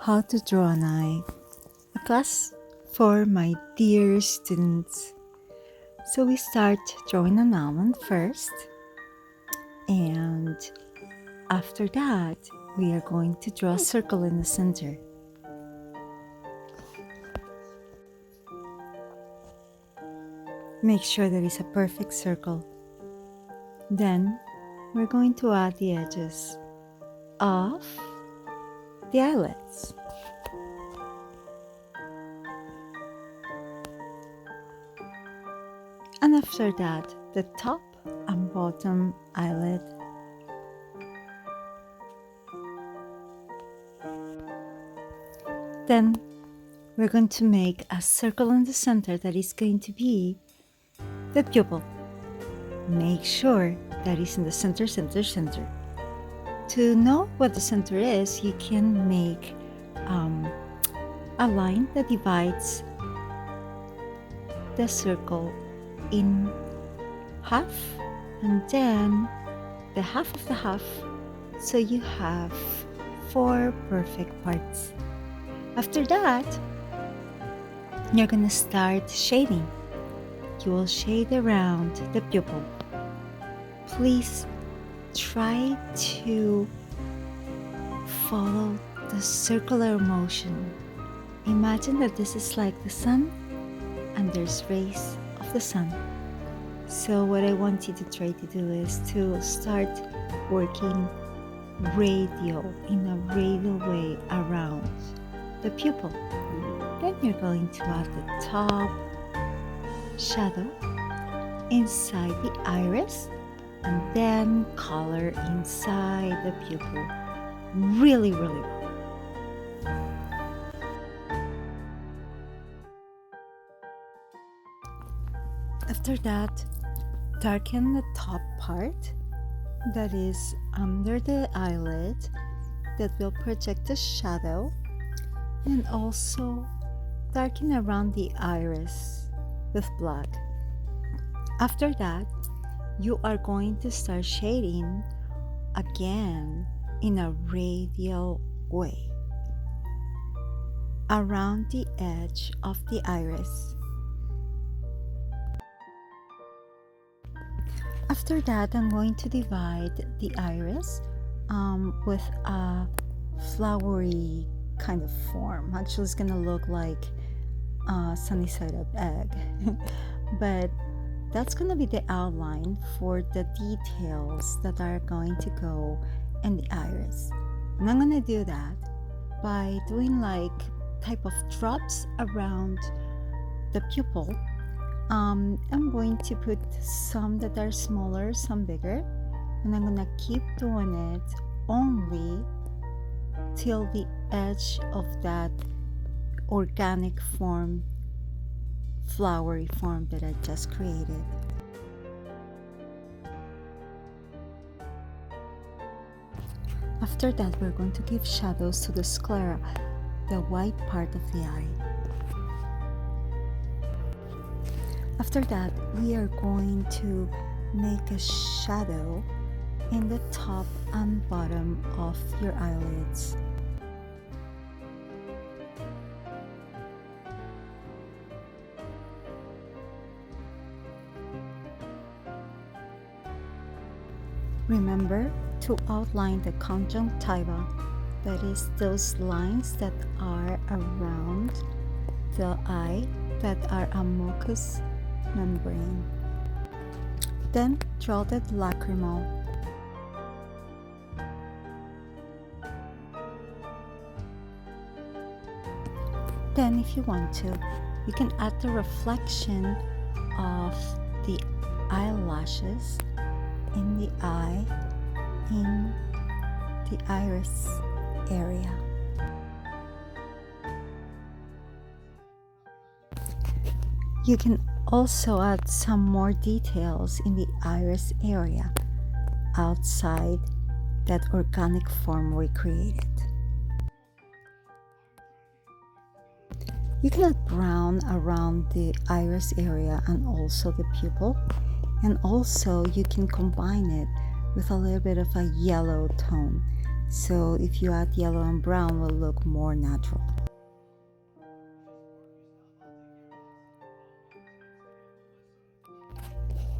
How to draw an eye, a class for my dear students. So we start drawing an almond first, and after that we are going to draw a circle in the center. Make sure that it's a perfect circle. Then we're going to add the edges of the eyelets. And after that, the top and bottom eyelid. Then we're going to make a circle in the center that is going to be the pupil. Make sure that it's in the center. To know what the center is, you can make a line that divides the circle in half, and then the half of the half, so you have 4 perfect parts. After that, you're gonna start shading. You will shade around the pupil. Please try to follow the circular motion. Imagine that this is like the sun and there's rays of the sun. So what I want you to try to do is to start working in a radial way around the pupil. Then you're going to add the top shadow inside the iris, and then color inside the pupil really well. After that, darken the top part that is under the eyelid that will project the shadow, and also darken around the iris with black. After that, you are going to start shading again in a radial way around the edge of the iris. After that, I'm going to divide the iris with a flowery kind of form. Actually, it's gonna look like a sunny side up egg, but that's gonna be the outline for the details that are going to go in the iris. And I'm gonna do that by doing like type of drops around the pupil. I'm going to put some that are smaller, some bigger, and I'm gonna keep doing it only till the edge of that organic form, flowery form that I just created. After that, we're going to give shadows to the sclera, the white part of the eye. After that, we are going to make a shadow in the top and bottom of your eyelids. Remember to outline the conjunctiva, that is those lines that are around the eye that are a mucous membrane. Then draw the lacrimal. Then if you want to, you can add the reflection of the eyelashes in the eye, in the iris area. You can also add some more details in the iris area outside that organic form we created. You can add brown around the iris area and also the pupil, and also you can combine it with a little bit of a yellow tone. So if you add yellow and brown, it will look more natural.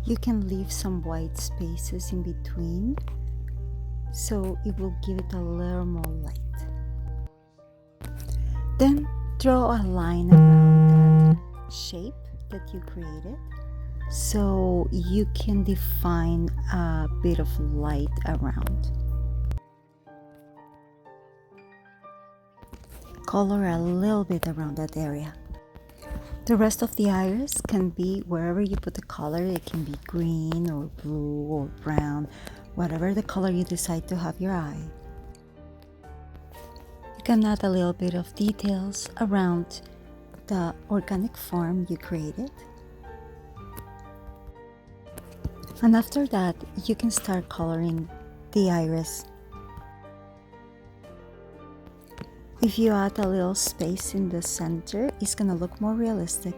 You can leave some white spaces in between, so it will give it a little more light. Then draw a line around that shape that you created, so you can define a bit of light around. Color a little bit around that area. The rest of the iris can be wherever you put the color. It can be green or blue or brown, whatever the color you decide to have your eye. You can add a little bit of details around the organic form you created. And after that, you can start coloring the iris. If you add a little space in the center, it's gonna look more realistic.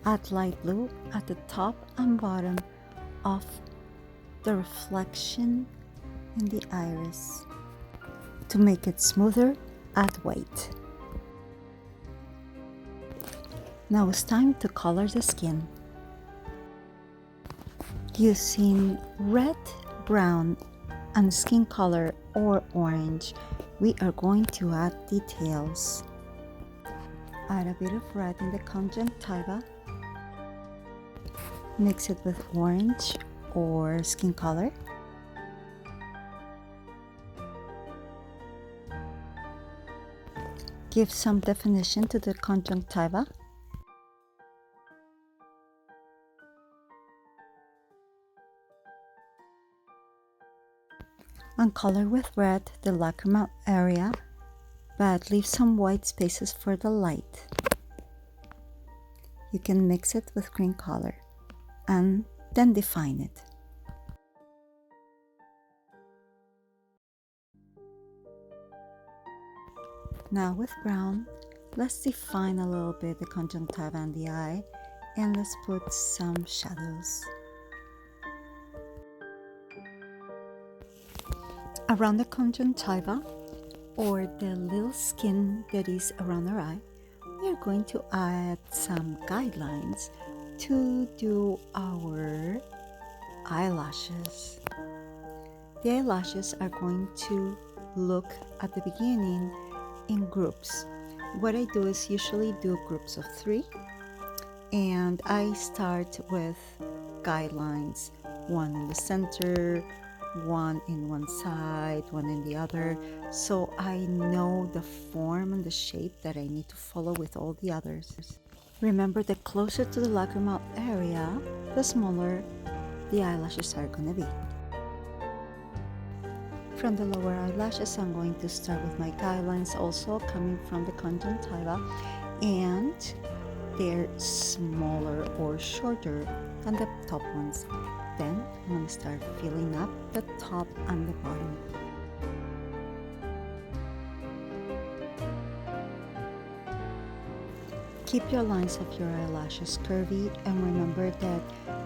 Add light blue at the top and bottom of the reflection in the iris. To make it smoother, add white. Now it's time to color the skin. Using red, brown, and skin color or orange, we are going to add details. Add a bit of red in the conjunctiva. Mix it with orange or skin color. Give some definition to the conjunctiva. And color with red the lacrimal area, but leave some white spaces for the light. You can mix it with green color and then define it. Now with brown, let's define a little bit the conjunctiva and the eye, and let's put some shadows. Around the conjunctiva, or the little skin that is around our eye, we are going to add some guidelines to do our eyelashes. The eyelashes are going to look at the beginning in groups. What I do is usually do groups of 3, and I start with guidelines, one in the center, one in one side, one in the other, so I know the form and the shape that I need to follow with all the others. Remember, the closer to the lacrimal area, the smaller the eyelashes are going to be. From the lower eyelashes, I'm going to start with my guidelines, also coming from the conjunctiva, and they're smaller or shorter than the top ones. Then I'm going to start filling up the top and the bottom. Keep your lines of your eyelashes curvy, and remember that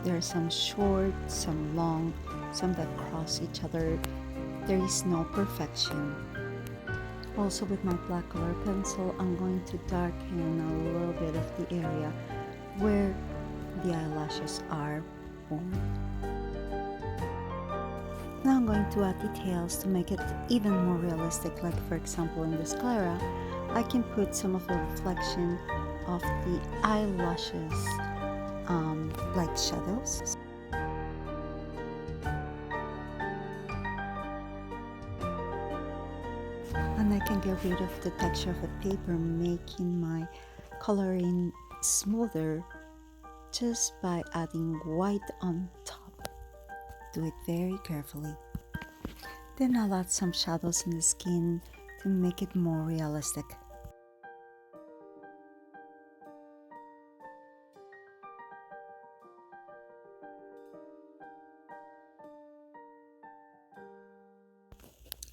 there are some short, some long, some that cross each other. There is no perfection. Also, with my black color pencil, I'm going to darken a little bit of the area where the eyelashes are formed. Now I'm going to add details to make it even more realistic, like for example in the sclera, I can put some of the reflection of the eyelashes like shadows. And I can get rid of the texture of the paper, making my coloring smoother just by adding white on top. Do it very carefully. Then I'll add some shadows in the skin to make it more realistic.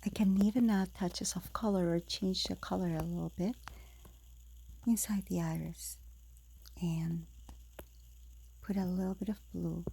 I can even add touches of color or change the color a little bit inside the iris and put a little bit of blue.